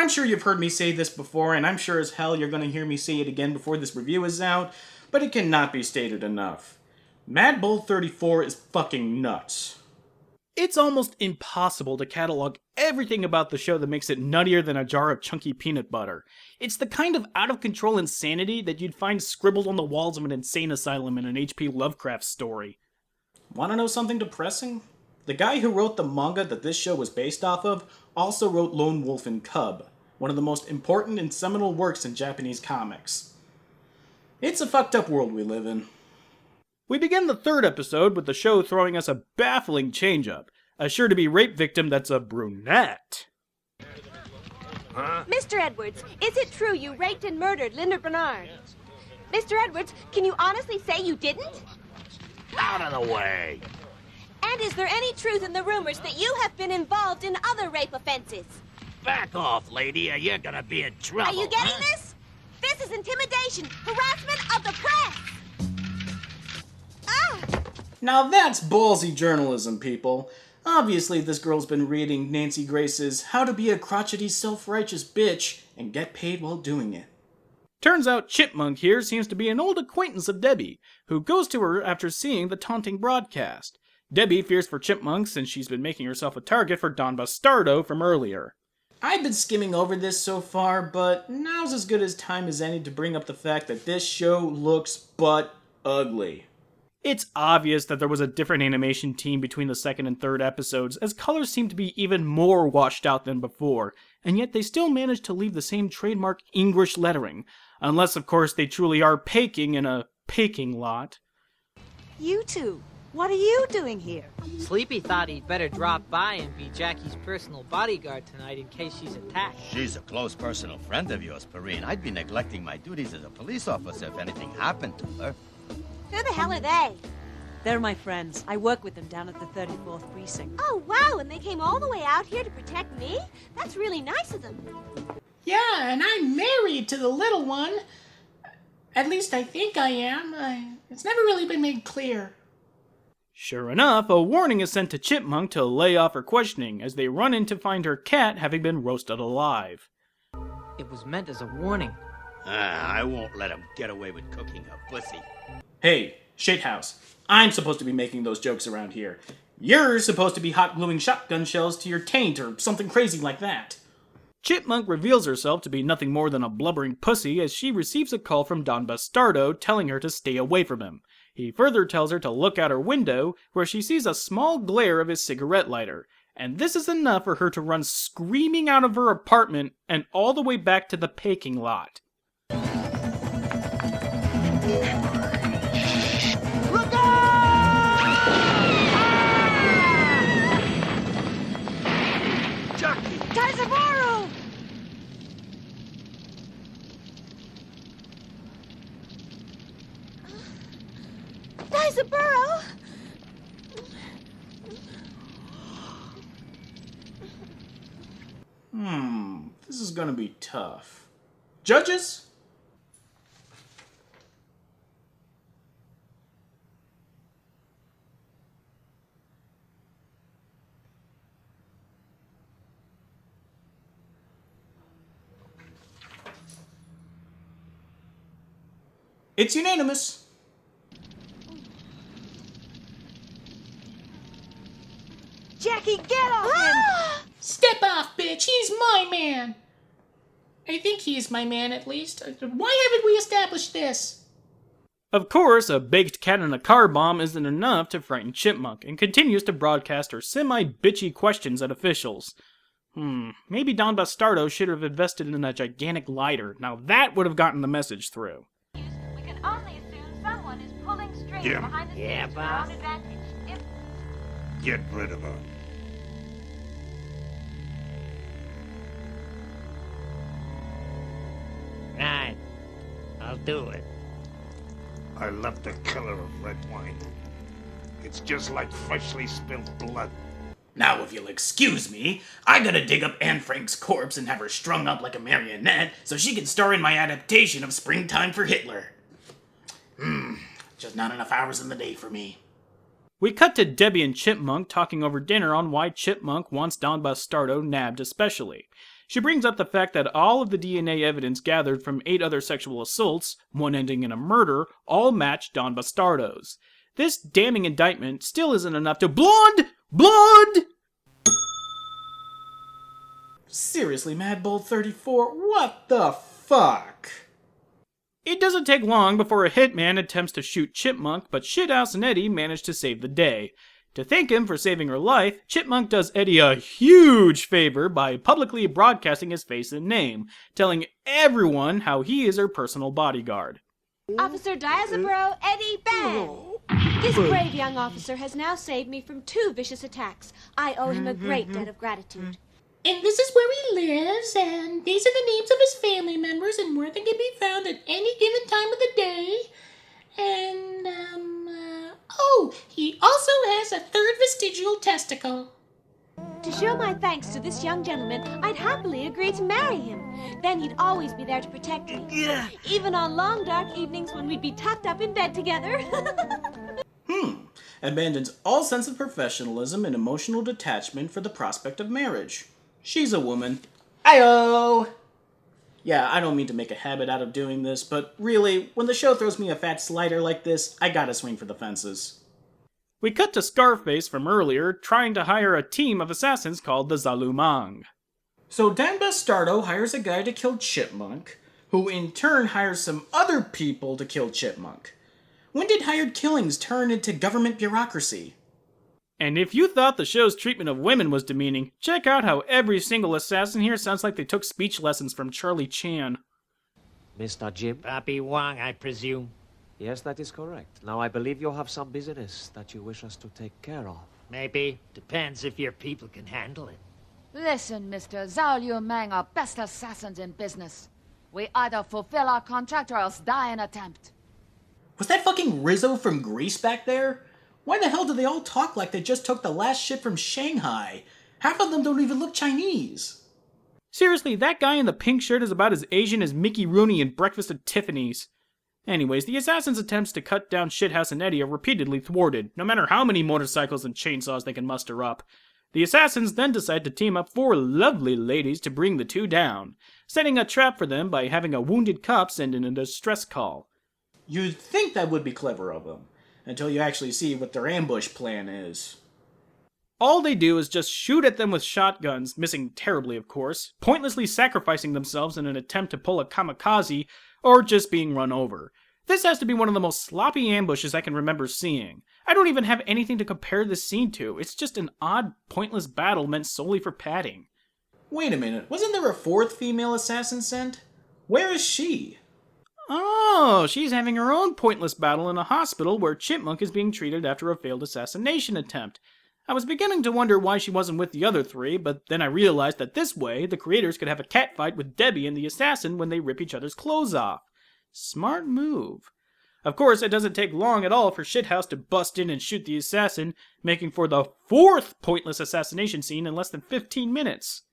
I'm sure you've heard me say this before, and I'm sure as hell you're going to hear me say it again before this review is out, but it cannot be stated enough. Mad Bull 34 is fucking nuts. It's almost impossible to catalog everything about the show that makes it nuttier than a jar of chunky peanut butter. It's the kind of out-of-control insanity that you'd find scribbled on the walls of an insane asylum in an H.P. Lovecraft story. Want to know something depressing? The guy who wrote the manga that this show was based off of also wrote Lone Wolf and Cub, one of the most important and seminal works in Japanese comics. It's a fucked up world we live in. We begin the third episode with the show throwing us a baffling change-up. A sure-to-be rape victim that's a brunette. Huh? Mr. Edwards, is it true you raped and murdered Linda Bernard? Mr. Edwards, can you honestly say you didn't? Out of the way! And is there any truth in the rumors that you have been involved in other rape offenses? Back off, lady, or you're gonna be in trouble. Are you getting this? This is intimidation, harassment of the press! Now that's ballsy journalism, people. Obviously, this girl's been reading Nancy Grace's How to Be a Crotchety Self-Righteous Bitch and Get Paid While Doing It. Turns out Chipmunk here seems to be an old acquaintance of Debbie, who goes to her after seeing the taunting broadcast. Debbie fears for Chipmunk since she's been making herself a target for Don Bastardo from earlier. I've been skimming over this so far, but now's as good as time as any to bring up the fact that this show looks butt ugly. It's obvious that there was a different animation team between the second and third episodes, as colors seem to be even more washed out than before, and yet they still managed to leave the same trademark English lettering, unless of course they truly are paking in a paking lot. You two, what are you doing here? Sleepy thought he'd better drop by and be Jackie's personal bodyguard tonight in case she's attacked. She's a close personal friend of yours, Perrine. I'd be neglecting my duties as a police officer if anything happened to her. Who the hell are they? They're my friends. I work with them down at the 34th Precinct. Oh, wow, and they came all the way out here to protect me? That's really nice of them. Yeah, and I'm married to the little one. At least I think I am. It's never really been made clear. Sure enough, a warning is sent to Chipmunk to lay off her questioning, as they run in to find her cat having been roasted alive. It was meant as a warning. I won't let him get away with cooking her pussy. Hey, shithouse. I'm supposed to be making those jokes around here. You're supposed to be hot gluing shotgun shells to your taint or something crazy like that. Chipmunk reveals herself to be nothing more than a blubbering pussy as she receives a call from Don Bastardo telling her to stay away from him. He further tells her to look out her window, where she sees a small glare of his cigarette lighter. And this is enough for her to run screaming out of her apartment and all the way back to the paking lot. Taizabaru! Taizaburro! This is gonna be tough. Judges? It's unanimous. Jackie, get off him! Step off, bitch. He's my man. I think he's my man, at least. Why haven't we established this? Of course, a baked cat in a car bomb isn't enough to frighten Chipmunk, and continues to broadcast her semi-bitchy questions at officials. Maybe Don Bastardo should have invested in a gigantic lighter. Now that would have gotten the message through. We can only assume someone is pulling strings Jim. behind the scenes Yeah, for their boss. own advantage. Get rid of her. Right. I'll do it. I love the color of red wine. It's just like freshly spilled blood. Now, if you'll excuse me, I gotta dig up Anne Frank's corpse and have her strung up like a marionette so she can star in my adaptation of Springtime for Hitler. Just not enough hours in the day for me. We cut to Debbie and Chipmunk talking over dinner on why Chipmunk wants Don Bastardo nabbed especially. She brings up the fact that all of the DNA evidence gathered from 8 other sexual assaults, one ending in a murder, all match Don Bastardo's. This damning indictment still isn't enough to blood! Seriously, Madball 34, what the fuck? It doesn't take long before a hitman attempts to shoot Chipmunk, but Shithouse and Eddie manage to save the day. To thank him for saving her life, Chipmunk does Eddie a huge favor by publicly broadcasting his face and name, telling everyone how he is her personal bodyguard. Officer Diazepro Eddie Ban. This brave young officer has now saved me from 2 vicious attacks. I owe him a great debt of gratitude. And this is where he lives, and these are the names of his family members and where they can be found at any given time of the day. And, he also has a 3rd vestigial testicle. To show my thanks to this young gentleman, I'd happily agree to marry him. Then he'd always be there to protect me. Even on long, dark evenings when we'd be tucked up in bed together. Abandons all sense of professionalism and emotional detachment for the prospect of marriage. She's a woman. Ayo! Yeah, I don't mean to make a habit out of doing this, but really, when the show throws me a fat slider like this, I gotta swing for the fences. We cut to Scarface from earlier, trying to hire a team of assassins called the Zalumang. So Dan Bastardo hires a guy to kill Chipmunk, who in turn hires some other people to kill Chipmunk. When did hired killings turn into government bureaucracy? And if you thought the show's treatment of women was demeaning, check out how every single assassin here sounds like they took speech lessons from Charlie Chan. Mr. Jim? Papi Wang, I presume. Yes, that is correct. Now, I believe you have some business that you wish us to take care of. Maybe. Depends if your people can handle it. Listen, Mr. Zhao Liu Meng are best assassins in business. We either fulfill our contract or else die in attempt. Was that fucking Rizzo from Greece back there? Why the hell do they all talk like they just took the last ship from Shanghai? Half of them don't even look Chinese. Seriously, that guy in the pink shirt is about as Asian as Mickey Rooney in Breakfast at Tiffany's. Anyways, the assassins' attempts to cut down Shithouse and Eddie are repeatedly thwarted, no matter how many motorcycles and chainsaws they can muster up. The assassins then decide to team up 4 lovely ladies to bring the 2 down, setting a trap for them by having a wounded cop send in a distress call. You'd think that would be clever of them, until you actually see what their ambush plan is. All they do is just shoot at them with shotguns, missing terribly of course, pointlessly sacrificing themselves in an attempt to pull a kamikaze, or just being run over. This has to be one of the most sloppy ambushes I can remember seeing. I don't even have anything to compare this scene to. It's just an odd, pointless battle meant solely for padding. Wait a minute, wasn't there a 4th female assassin sent? Where is she? Oh, she's having her own pointless battle in a hospital where Chipmunk is being treated after a failed assassination attempt. I was beginning to wonder why she wasn't with the other 3, but then I realized that this way, the creators could have a catfight with Debbie and the assassin when they rip each other's clothes off. Smart move. Of course, it doesn't take long at all for Shithouse to bust in and shoot the assassin, making for the 4th pointless assassination scene in less than 15 minutes.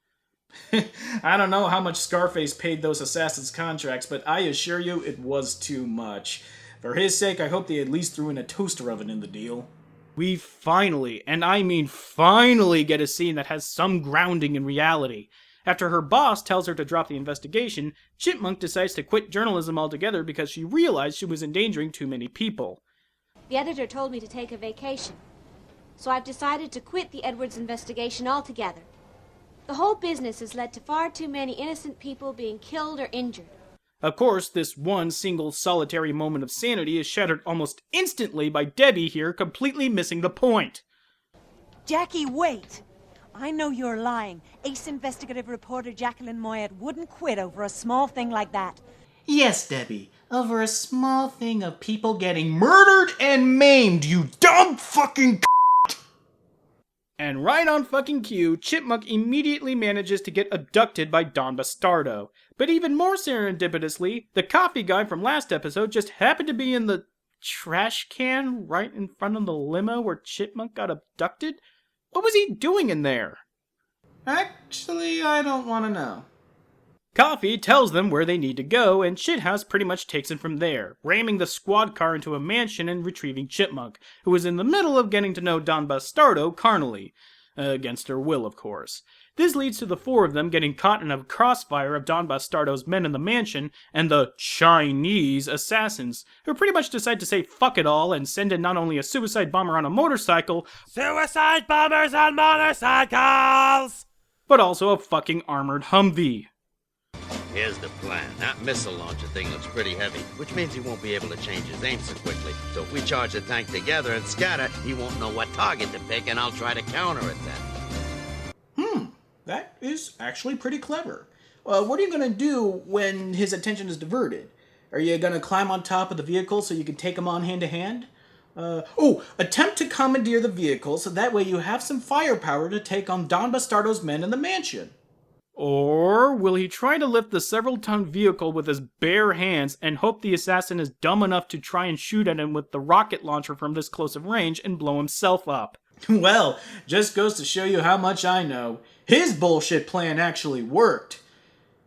I don't know how much Scarface paid those assassins' contracts, but I assure you it was too much. For his sake, I hope they at least threw in a toaster oven in the deal. We finally, and I mean finally, get a scene that has some grounding in reality. After her boss tells her to drop the investigation, Chipmunk decides to quit journalism altogether because she realized she was endangering too many people. The editor told me to take a vacation, so I've decided to quit the Edwards investigation altogether. The whole business has led to far too many innocent people being killed or injured. Of course, this one single solitary moment of sanity is shattered almost instantly by Debbie here completely missing the point. Jackie, wait! I know you're lying. Ace investigative reporter Jacqueline Moyet wouldn't quit over a small thing like that. Yes, Debbie, over a small thing of people getting murdered and maimed, you dumb fucking And right on fucking cue, Chipmunk immediately manages to get abducted by Don Bastardo. But even more serendipitously, the coffee guy from last episode just happened to be in the trash can right in front of the limo where Chipmunk got abducted? What was he doing in there? Actually, I don't want to know. Coffee tells them where they need to go, and Shithouse pretty much takes it from there, ramming the squad car into a mansion and retrieving Chipmunk, who is in the middle of getting to know Don Bastardo carnally. Against her will, of course. This leads to the four of them getting caught in a crossfire of Don Bastardo's men in the mansion and the Chinese assassins, who pretty much decide to say fuck it all and send in not only a suicide bomber on a motorcycle, Suicide bombers on motorcycles! but also a fucking armored Humvee. Here's the plan. That missile launcher thing looks pretty heavy, which means he won't be able to change his aim so quickly. So if we charge the tank together and scatter, he won't know what target to pick, and I'll try to counterattack. That is actually pretty clever. What are you going to do when his attention is diverted? Are you going to climb on top of the vehicle so you can take him on hand-to-hand? Attempt to commandeer the vehicle so that way you have some firepower to take on Don Bastardo's men in the mansion. Or will he try to lift the several-ton vehicle with his bare hands and hope the assassin is dumb enough to try and shoot at him with the rocket launcher from this close of range and blow himself up? Well, just goes to show you how much I know. His bullshit plan actually worked.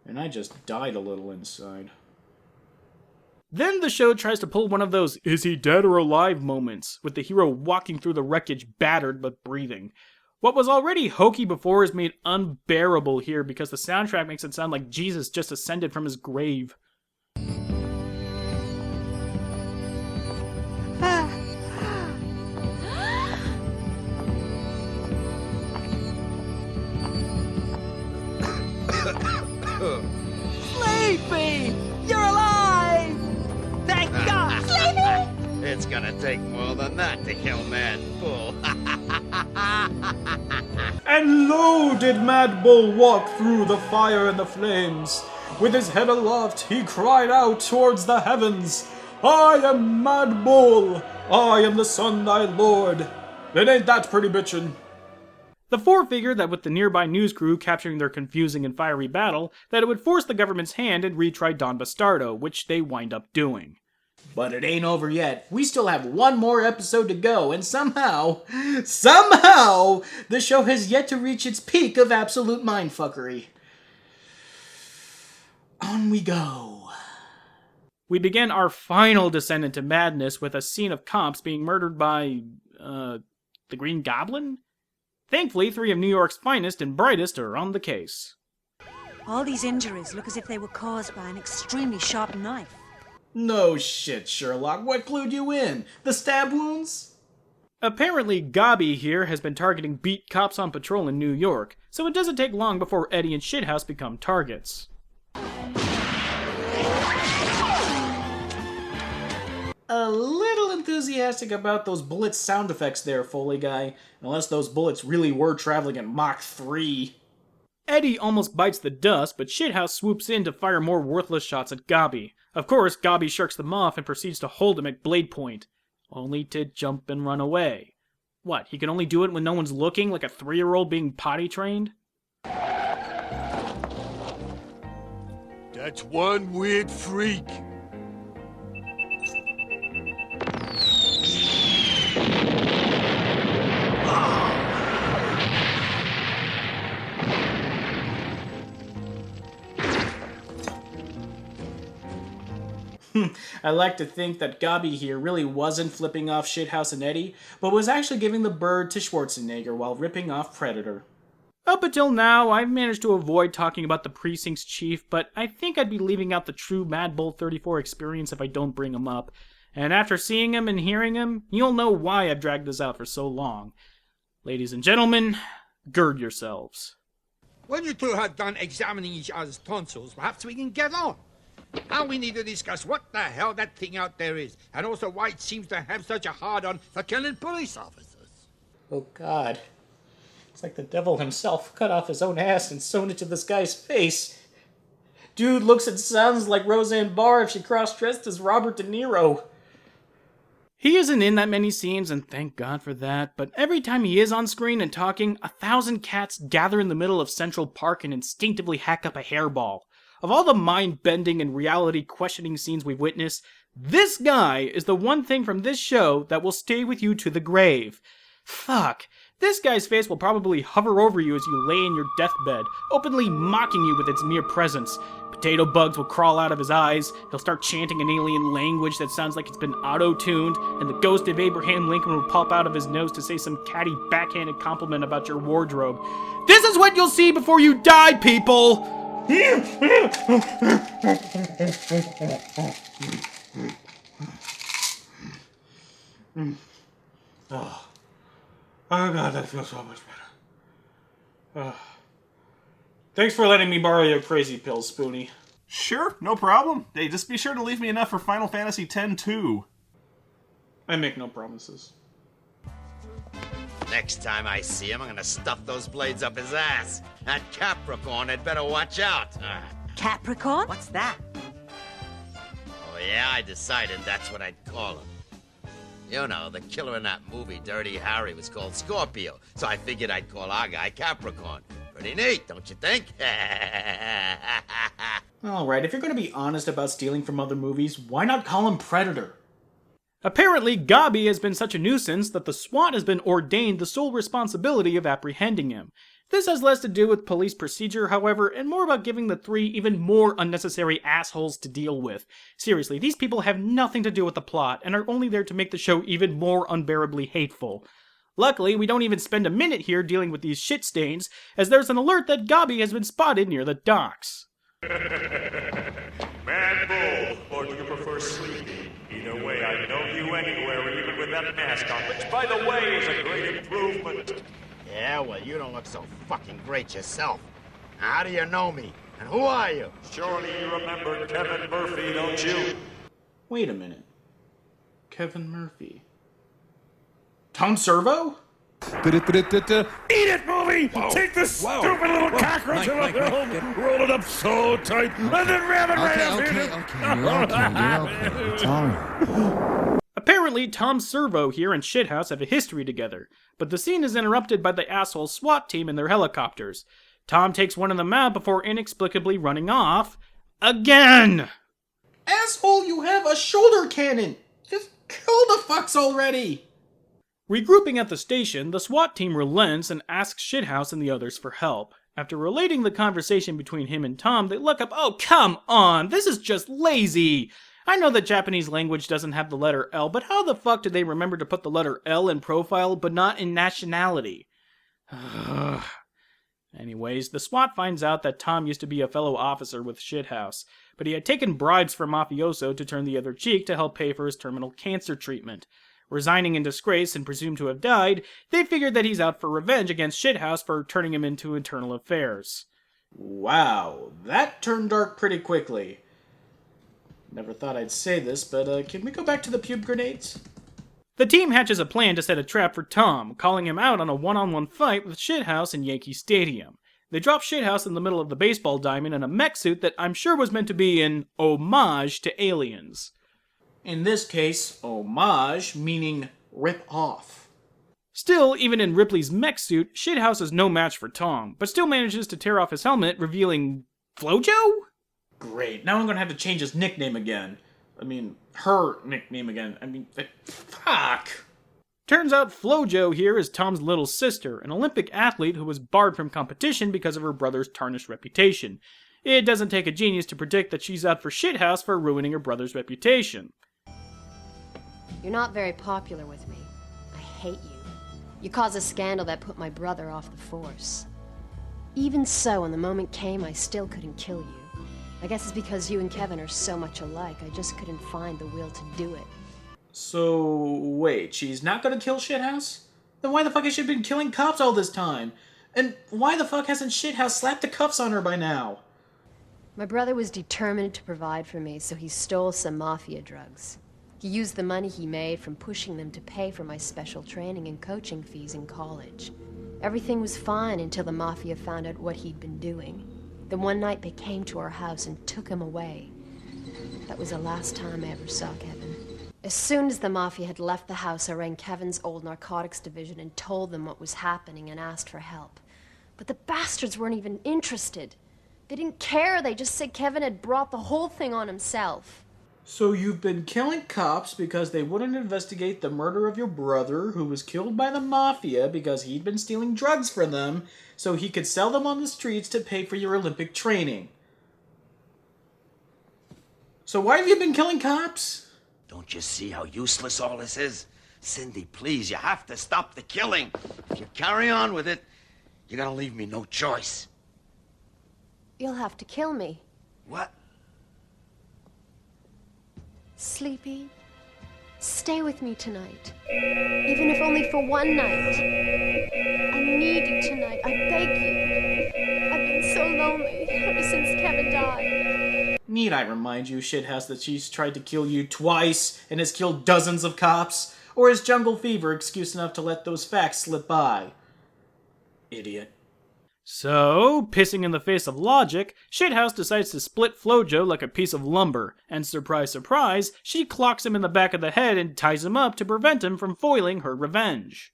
And I just died a little inside. Then the show tries to pull one of those is he dead or alive moments, with the hero walking through the wreckage battered but breathing. What was already hokey before is made unbearable here because the soundtrack makes it sound like Jesus just ascended from his grave. Sleepy! You're alive! Thank God! Sleepy! It's gonna take more than that to kill Mad Bull. And lo did Mad Bull walk through the fire and the flames. With his head aloft, he cried out towards the heavens, I am Mad Bull! I am the sun thy lord! It ain't that pretty bitchin'. The four figured that with the nearby news crew capturing their confusing and fiery battle, that it would force the government's hand and retry Don Bastardo, which they wind up doing. But it ain't over yet. We still have one more episode to go, and somehow, the show has yet to reach its peak of absolute mindfuckery. On we go. We begin our final descent into madness with a scene of cops being murdered by, the Green Goblin? Thankfully, three of New York's finest and brightest are on the case. All these injuries look as if they were caused by an extremely sharp knife. No shit, Sherlock. What clued you in? The stab wounds? Apparently, Gabi here has been targeting beat cops on patrol in New York, so it doesn't take long before Eddie and Shithouse become targets. A little enthusiastic about those Blitz sound effects there, Foley guy. Unless those bullets really were traveling at Mach 3. Eddie almost bites the dust, but Shithouse swoops in to fire more worthless shots at Gabi. Of course, Gabi shirks them off and proceeds to hold him at blade point. Only to jump and run away. What, he can only do it when no one's looking, like a 3-year-old being potty trained? That's one weird freak. I like to think that Gabi here really wasn't flipping off Shithouse and Eddie, but was actually giving the bird to Schwarzenegger while ripping off Predator. Up until now, I've managed to avoid talking about the precinct's chief, but I think I'd be leaving out the true Mad Bull 34 experience if I don't bring him up. And after seeing him and hearing him, you'll know why I've dragged this out for so long. Ladies and gentlemen, gird yourselves. When you two have done examining each other's tonsils, perhaps we can get on. Now we need to discuss what the hell that thing out there is, and also why it seems to have such a hard-on for killing police officers. Oh God. It's like the devil himself cut off his own ass and sewn it to this guy's face. Dude looks and sounds like Roseanne Barr if she cross-dressed as Robert De Niro. He isn't in that many scenes, and thank God for that, but every time he is on screen and talking, 1,000 cats gather in the middle of Central Park and instinctively hack up a hairball. Of all the mind-bending and reality-questioning scenes we've witnessed, this guy is the one thing from this show that will stay with you to the grave. Fuck, This guy's face will probably hover over you as you lay in your deathbed, openly mocking you with its mere presence. Potato bugs will crawl out of his eyes, he'll start chanting an alien language that sounds like it's been auto-tuned, and the ghost of Abraham Lincoln will pop out of his nose to say some catty backhanded compliment about your wardrobe. This is what you'll see before you die, people! Oh God, that feels so much better. Thanks for letting me borrow your crazy pills, Spoonie. Sure, no problem. Hey, just be sure to leave me enough for Final Fantasy X too. I make no promises. Next time I see him, I'm gonna stuff those blades up his ass. That Capricorn had better watch out. Capricorn? What's that? Oh yeah, I decided that's what I'd call him. You know, the killer in that movie, Dirty Harry, was called Scorpio, so I figured I'd call our guy Capricorn. Pretty neat, don't you think? Alright, if you're gonna be honest about stealing from other movies, why not call him Predator? Apparently, Gabi has been such a nuisance that the SWAT has been ordained the sole responsibility of apprehending him. This has less to do with police procedure, however, and more about giving the three even more unnecessary assholes to deal with. Seriously, these people have nothing to do with the plot, and are only there to make the show even more unbearably hateful. Luckily, we don't even spend a minute here dealing with these shit stains, as there's an alert that Gabi has been spotted near the docks. Mad Bull, or do you prefer Sleepy? Either way, I'd know you anywhere, even with that mask on, which, by the way, is a great improvement. Yeah, well, you don't look so fucking great yourself. How do you know me? And who are you? Surely you remember Kevin Murphy, don't you? Wait a minute. Kevin Murphy. Tom Servo? Eat it, movie! Take this stupid little cockroach of a film, roll it up so tight, and then ram it Okay. It's all right. Apparently, Tom Servo here and Shithouse have a history together, but the scene is interrupted by the asshole SWAT team in their helicopters. Tom takes one of them out before inexplicably running off. Again! Asshole, you have a shoulder cannon! Just kill the fucks already! Regrouping at the station, the SWAT team relents and asks Shithouse and the others for help. After relating the conversation between him and Tom, they look up, oh, come on, this is just lazy! I know that Japanese language doesn't have the letter L, but how the fuck did they remember to put the letter L in profile, but not in nationality? Anyways, the SWAT finds out that Tom used to be a fellow officer with Shithouse, but he had taken bribes from Mafioso to turn the other cheek to help pay for his terminal cancer treatment. Resigning in disgrace and presumed to have died, they figured that he's out for revenge against Shithouse for turning him into internal affairs. Wow, that turned dark pretty quickly. Never thought I'd say this, but can we go back to the pube grenades? The team hatches a plan to set a trap for Tom, calling him out on a one-on-one fight with Shithouse in Yankee Stadium. They drop Shithouse in the middle of the baseball diamond in a mech suit that I'm sure was meant to be an homage to aliens. In this case, homage meaning rip off. Still, even in Ripley's mech suit, Shithouse is no match for Tom, but still manages to tear off his helmet, revealing Flojo? Great, now I'm gonna have to change his nickname again. I mean, her nickname again. Fuck! Turns out Flojo here is Tom's little sister, an Olympic athlete who was barred from competition because of her brother's tarnished reputation. It doesn't take a genius to predict that she's out for Shithouse for ruining her brother's reputation. You're not very popular with me. I hate you. You caused a scandal that put my brother off the force. Even so, when the moment came, I still couldn't kill you. I guess it's because you and Kevin are so much alike, I just couldn't find the will to do it. So, wait, she's not gonna kill Shithouse? Then why the fuck has she been killing cops all this time? And why the fuck hasn't Shithouse slapped the cuffs on her by now? My brother was determined to provide for me, so he stole some mafia drugs. He used the money he made from pushing them to pay for my special training and coaching fees in college. Everything was fine until the mafia found out what he'd been doing. Then one night they came to our house and took him away. That was the last time I ever saw Kevin. As soon as the mafia had left the house, I rang Kevin's old narcotics division and told them what was happening and asked for help. But the bastards weren't even interested. They didn't care, they just said Kevin had brought the whole thing on himself. So you've been killing cops because they wouldn't investigate the murder of your brother, who was killed by the mafia because he'd been stealing drugs from them, so he could sell them on the streets to pay for your Olympic training. So why have you been killing cops? Don't you see how useless all this is? Cindy, please, you have to stop the killing. If you carry on with it, you're gonna leave me no choice. You'll have to kill me. What? Sleepy, stay with me tonight. Even if only for one night. I need you tonight. I beg you. I've been so lonely ever since Kevin died. Need I remind you, shithouse, that she's tried to kill you twice and has killed dozens of cops? Or is jungle fever excuse enough to let those facts slip by? Idiot. So, pissing in the face of logic, Shithouse decides to split Flojo like a piece of lumber, and surprise, surprise, she clocks him in the back of the head and ties him up to prevent him from foiling her revenge.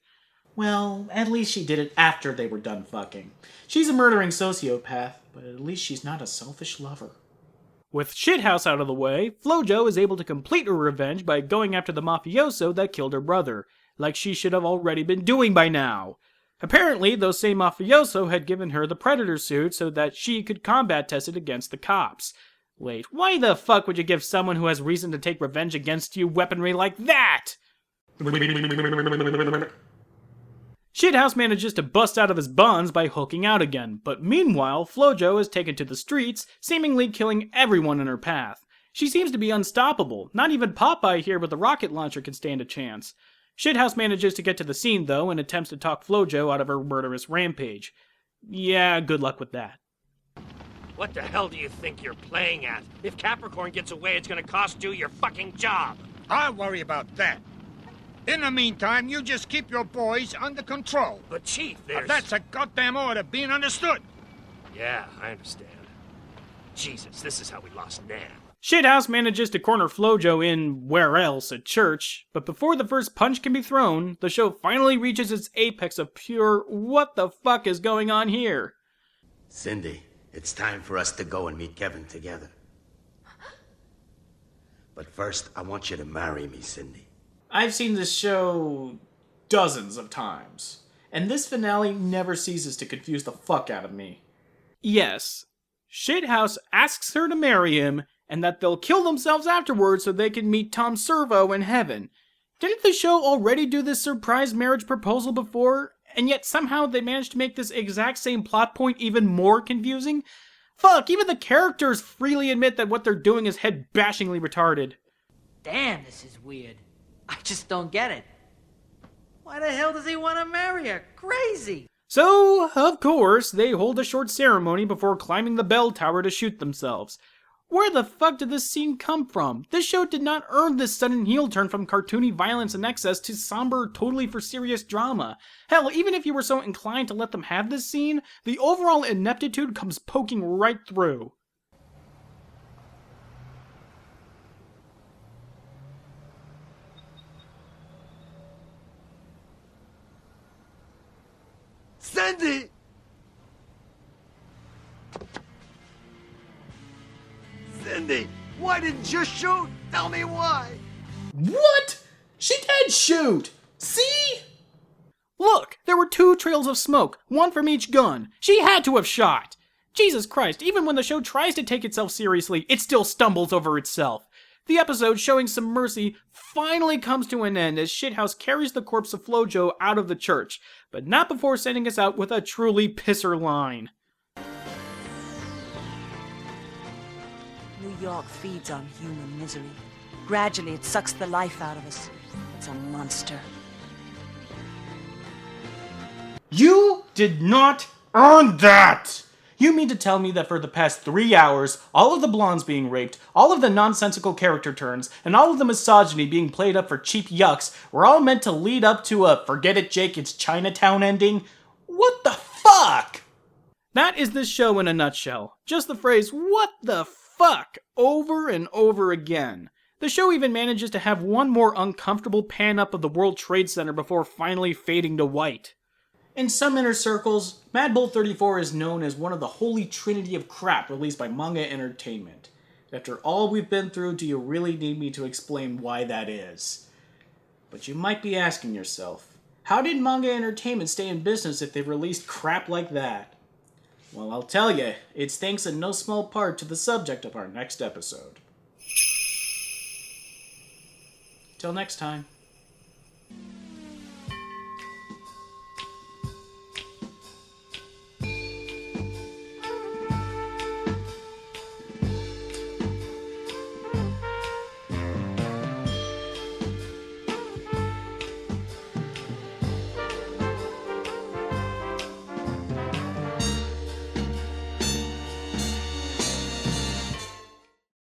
Well, at least she did it after they were done fucking. She's a murdering sociopath, but at least she's not a selfish lover. With Shithouse out of the way, Flojo is able to complete her revenge by going after the mafioso that killed her brother, like she should have already been doing by now. Apparently, those same mafioso had given her the Predator suit so that she could combat test it against the cops. Wait, why the fuck would you give someone who has reason to take revenge against you weaponry like that? Shithouse manages to bust out of his bonds by hulking out again, but meanwhile, Flojo is taken to the streets, seemingly killing everyone in her path. She seems to be unstoppable. Not even Popeye here with the rocket launcher can stand a chance. Shithouse manages to get to the scene, though, and attempts to talk Flojo out of her murderous rampage. Yeah, good luck with that. What the hell do you think you're playing at? If Capricorn gets away, it's gonna cost you your fucking job. I'll worry about that. In the meantime, you just keep your boys under control. But Chief, there's... That's a goddamn order being understood. Yeah, I understand. Jesus, this is how we lost Nan. Shithouse manages to corner Flojo in, where else, a church, but before the first punch can be thrown, the show finally reaches its apex of pure, what the fuck is going on here? Cindy, it's time for us to go and meet Kevin together. But first, I want you to marry me, Cindy. I've seen this show dozens of times, and this finale never ceases to confuse the fuck out of me. Yes, Shithouse asks her to marry him, and that they'll kill themselves afterwards so they can meet Tom Servo in heaven. Didn't the show already do this surprise marriage proposal before? And yet somehow they managed to make this exact same plot point even more confusing? Fuck, even the characters freely admit that what they're doing is head-bashingly retarded. Damn, this is weird. I just don't get it. Why the hell does he want to marry her? Crazy! So, of course, they hold a short ceremony before climbing the bell tower to shoot themselves. Where the fuck did this scene come from? This show did not earn this sudden heel turn from cartoony violence and excess to somber, totally for serious drama. Hell, even if you were so inclined to let them have this scene, the overall ineptitude comes poking right through. Cindy! Cindy, why didn't you shoot? Tell me why. What? She did shoot! See? Look, there were 2 trails of smoke, one from each gun. She had to have shot. Jesus Christ, even when the show tries to take itself seriously, it still stumbles over itself. The episode, showing some mercy, finally comes to an end as Shithouse carries the corpse of Flojo out of the church, but not before sending us out with a truly pisser line. New York feeds on human misery. Gradually, it sucks the life out of us. It's a monster. You did not earn that! You mean to tell me that for the past 3 hours, all of the blondes being raped, all of the nonsensical character turns, and all of the misogyny being played up for cheap yucks were all meant to lead up to a forget it Jake, it's Chinatown ending? What the fuck? That is this show in a nutshell. Just the phrase, what the fuck, over and over again. The show even manages to have one more uncomfortable pan up of the World Trade Center before finally fading to white. In some inner circles, Mad Bull 34 is known as one of the holy trinity of crap released by Manga Entertainment. After all we've been through, do you really need me to explain why that is? But you might be asking yourself, how did Manga Entertainment stay in business if they've released crap like that? Well, I'll tell you, it's thanks in no small part to the subject of our next episode. Till next time.